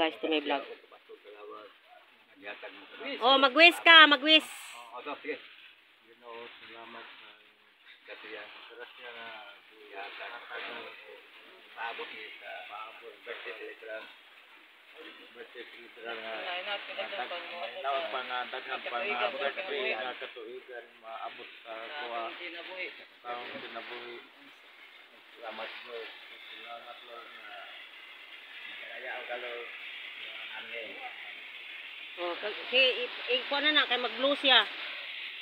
guys to my vlog. Oh, mag-wish ka, mag-wish. Sige. Salamat katiya. Grasya na paabot ni sa birthday celebration. Birthday celebration nga pangandagan birthday nga katuigan maabot sa kuha taong kinabuhi. Salamat Lord. Salamat Lord na magkalayaw ka Lord. Amen. Oh, ikuha na kay mag-blow siya.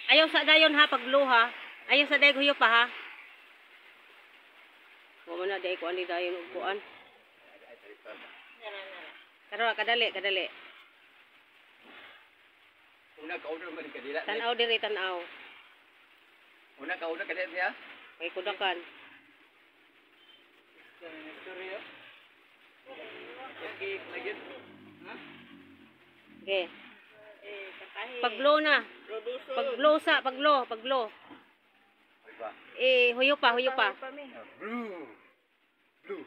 Ayaw sa dayon ha, pag-blow ha. Ayaw sa dayon huyo pa ha. Kuha na dayon kuha ni dayon upuan. Kadali. Una ka-order man kadila. Tanaw diri, tanaw. Una ka-order kadila niya. Kay kudakan. Okay. Pag-blow na. Pag-blow. Huyo pa. Blue.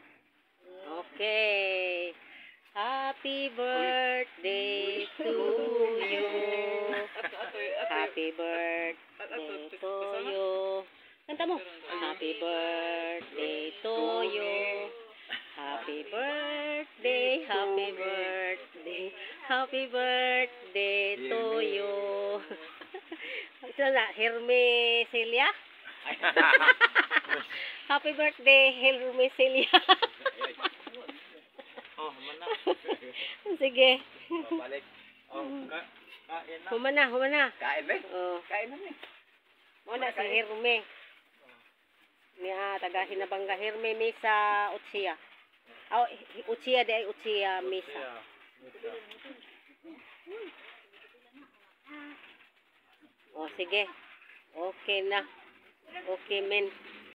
Okay. Happy birthday to you. Happy birthday to you. Kanta mo. Happy birthday to you. Happy birthday to you. Ito na, Herme Celia. Happy birthday, Herme Celia. Mana. Sige. Balik. Kain na. Humana. Kain ba? Oh. Kain na ni. Muna si Herme. Niya taga Hinabanga Herme Misa Utsia. Oh, Utsia de Utsia Misa. Oh, sige. Okay na. Okay, men.